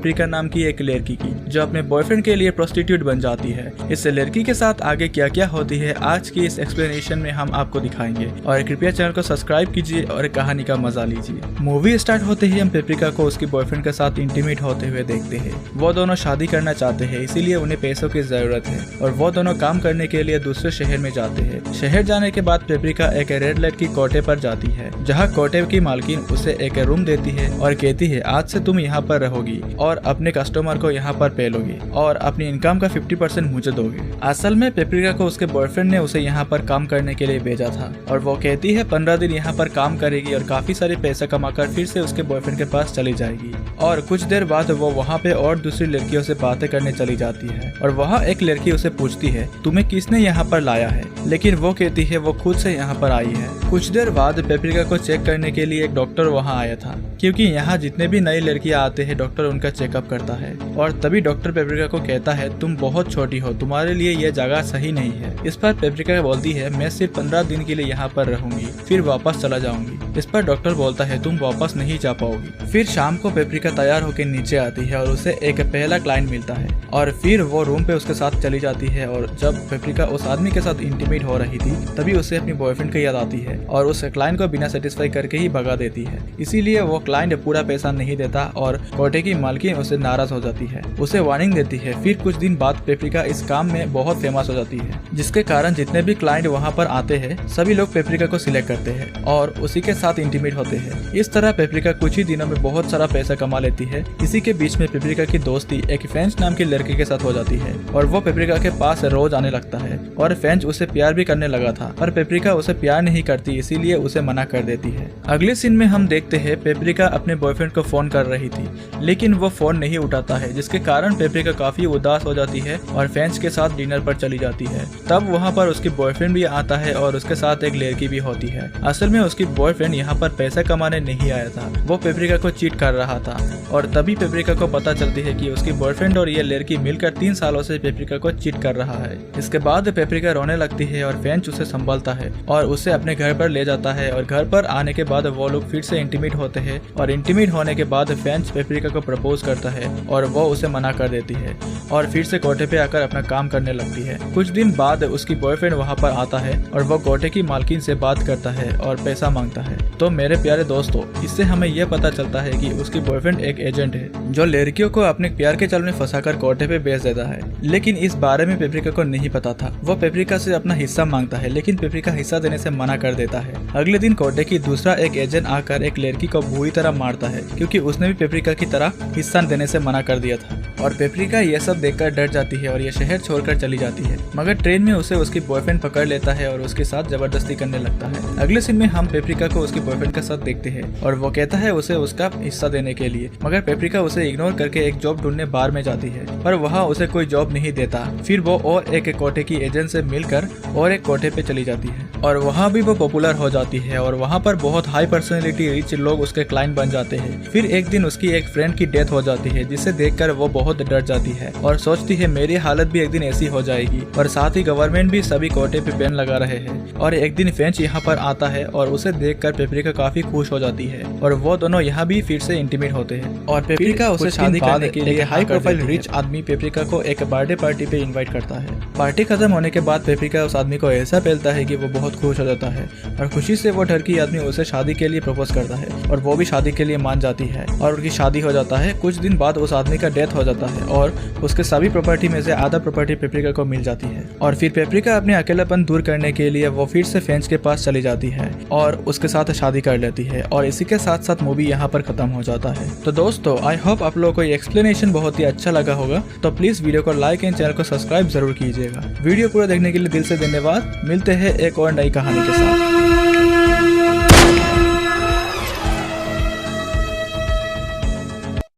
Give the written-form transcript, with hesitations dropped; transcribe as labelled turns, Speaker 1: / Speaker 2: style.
Speaker 1: Paprika नाम की एक लड़की की, जो अपने बॉयफ्रेंड के लिए प्रोस्टिट्यूट बन जाती है। इस लड़की के साथ आगे क्या क्या होती है आज की इस एक्सप्लेनेशन में हम आपको दिखाएंगे, और कृपया चैनल को सब्सक्राइब कीजिए और कहानी का मजा लीजिए। मूवी स्टार्ट होते ही हम पेप्रिका को उसकी बॉयफ्रेंड के साथ इंटीमेट होते हुए देखते हैं। वो दोनों शादी करना चाहते हैं, इसीलिए उन्हें पैसों की जरूरत है और वो दोनों काम करने के लिए दूसरे शहर में जाते हैं। शहर जाने के बाद पेप्रिका एक रेड लाइट की कोटे पर जाती है, जहाँ कोटे की मालकिन उसे एक रूम देती है और कहती है आज से तुम यहाँ पर रहोगी और अपने कस्टमर को यहाँ पर पे लोगी और अपनी इनकम का 50% मुझे दोगे। असल में पेप्रिका को उसके बॉयफ्रेंड ने उसे यहाँ पर काम करने के लिए भेजा था और वो कहती है 15 दिन यहाँ पर काम करेगी और काफी सारे पैसे कमाकर फिर से उसके बॉयफ्रेंड के पास चली जाएगी। और कुछ देर बाद वो वहाँ पे और दूसरी लड़कियों से बातें करने चली जाती है और वहाँ एक लड़की उसे पूछती है तुम्हें किसने यहाँ पर लाया है, लेकिन वो कहती है वो खुद से यहाँ पर आई है। कुछ देर बाद पेप्रिका को चेक करने के लिए एक डॉक्टर वहाँ आया था, क्योंकि यहाँ जितने भी नई लड़कियाँ आते हैं डॉक्टर उनका चेकअप करता है। और तभी डॉक्टर पेप्रिका को कहता है तुम बहुत छोटी हो, तुम्हारे लिए यह जगह सही नहीं है। इस पर पेप्रिका बोलती है मैं सिर्फ 15 दिन के लिए यहाँ पर रहूंगी, फिर वापस चला जाऊंगी। इस पर डॉक्टर बोलता है तुम वापस नहीं जा पाओगी। फिर शाम को पेप्रिका तैयार होकर नीचे आती है और उसे एक पहला क्लाइंट मिलता है और फिर वो रूम पे उसके साथ चली जाती है। और जब पेप्रिका उस आदमी के साथ इंटीमेट हो रही थी तभी उसे अपनी बॉयफ्रेंड की याद आती है और उस क्लाइंट को बिना सेटिस्फाई करके ही भगा देती है। इसीलिए वो क्लाइंट पूरा पैसा नहीं देता और कोटे की मालकिन उसे नाराज हो जाती है, उसे वार्निंग देती है। फिर कुछ दिन बाद पेप्रिका इस काम में बहुत फेमस हो जाती है, जिसके कारण जितने भी क्लाइंट वहाँ पर आते हैं सभी लोग पेप्रिका को सिलेक्ट करते हैं और उसी के साथ इंटीमेट होते हैं। इस तरह पेप्रिका कुछ ही दिनों में बहुत सारा पैसा कमा लेती है। इसी के बीच में पेप्रिका की दोस्ती एक फ्रेंच नाम की लड़की के साथ हो जाती है और वो पेप्रिका के पास रोज आने लगता है और फ्रेंच उसे प्यार भी करने लगा था, पर पेप्रिका उसे प्यार नहीं करती, इसीलिए उसे मना कर देती है। अगले सीन में हम देखते हैं पेप्रिका अपने बॉयफ्रेंड को फोन कर रही थी, लेकिन वो फोन नहीं उठाता है, जिसके कारण पेप्रिका काफी उदास हो जाती है और फ्रेंच के साथ डिनर पर चली जाती है। तब वहाँ पर उसकी बॉयफ्रेंड भी आता है और उसके साथ एक लड़की भी होती है। असल में उसकी बॉयफ्रेंड यहाँ पर पैसा कमाने नहीं आया था, वो पेप्रिका को चीट कर रहा था। और तभी पेप्रिका को पता चलती है कि उसकी बॉयफ्रेंड और ये लड़की मिलकर 3 सालों से पेप्रिका को चीट कर रहा है। इसके बाद पेप्रिका रोने लगती है और फ्रेंच उसे संभालता है और उसे अपने घर पर ले जाता है। और घर पर आने के बाद वो लोग फिर से इंटीमेट होते हैं और इंटीमेट होने के बाद फ्रेंच पेप्रिका को प्रपोज करता है और वो उसे मना कर देती है और फिर से कोटे पे आकर अपना काम करने लगती है। कुछ दिन बाद उसकी बॉयफ्रेंड वहाँ पर आता है और वो कोटे की मालकिन से बात करता है और पैसा मांगता है। तो मेरे प्यारे दोस्तों, इससे हमें यह पता चलता है कि उसकी बॉयफ्रेंड एक एजेंट है जो लड़कियों को अपने प्यार के जाल में फंसाकर कोटे पे बेच देता है। लेकिन इस बारे में पेप्रिका को नहीं पता था। वो पेप्रिका से अपना हिस्सा मांगता है, लेकिन पेप्रिका हिस्सा देने से मना कर देता है। अगले दिन कोटे की दूसरा एक एजेंट आकर एक लड़की को बुरी तरह मारता है, क्योंकि उसने भी पेप्रिका की तरह हिस्सा देने से मना कर दिया था। और पेप्रिका यह सब देखकर डर जाती है और ये शहर छोड़कर चली जाती है। मगर ट्रेन में उसे उसकी बॉयफ्रेंड पकड़ लेता है और उसके साथ जबरदस्ती करने लगता है। अगले सीन में हम पेप्रिका को उसकी बॉयफ्रेंड के साथ देखते हैं और वो कहता है उसे उसका हिस्सा देने के लिए, मगर पेप्रिका उसे इग्नोर करके एक जॉब ढूंढने बार में जाती है, पर वहाँ उसे कोई जॉब नहीं देता। फिर वो और एक कोटे की एजेंट से मिलकर और एक कोटे पे चली जाती है और वहाँ भी वो पॉपुलर हो जाती है और वहाँ पर बहुत हाई पर्सनैलिटी रिच लोग उसके क्लाइंट बन जाते हैं। फिर एक दिन उसकी एक फ्रेंड की डेथ हो जाती है, जिसे देखकर वो बहुत डर जाती है और सोचती है मेरी हालत भी एक दिन ऐसी हो जाएगी। और साथ ही गवर्नमेंट भी सभी कोटे पे बैन लगा रहे हैं। और एक दिन फ्रेंच यहाँ पर आता है और उसे देखकर पेप्रिका काफी खुश हो जाती है और वो दोनों यहाँ भी फिर से इंटीमेट होते हैं। और पेप्रिका उसे शादी करने के लिए हाई प्रोफाइल रिच आदमी पेप्रिका को एक बर्थडे पार्टी पे इनवाइट करता है। पार्टी खत्म होने के बाद पेप्रिका उस आदमी को ऐसा पहलता है कि वो बहुत खुश हो जाता है और खुशी से वो टर्की आदमी उसे शादी के लिए प्रपोज करता है और वो भी शादी के लिए मान जाती है और उनकी शादी हो जाता है। कुछ दिन बाद उस आदमी का डेथ हो जाता है और उसके सभी प्रॉपर्टी में से आधा प्रॉपर्टी पेप्रिका को मिल जाती है। और फिर पेप्रिका अपने अकेलापन दूर करने के लिए वो फिर से फ्रेंच के पास चली जाती है और उसके साथ शादी कर लेती है और इसी के साथ साथ मूवी यहाँ पर खत्म हो जाता है। तो दोस्तों, आई होप आप लोगों को ये एक्सप्लेनेशन बहुत ही अच्छा लगा होगा। तो प्लीज वीडियो को लाइक एंड चैनल को सब्सक्राइब जरूर कीजिएगा। वीडियो पूरा देखने के लिए दिल से धन्यवाद। मिलते हैं एक और नई कहानी के साथ।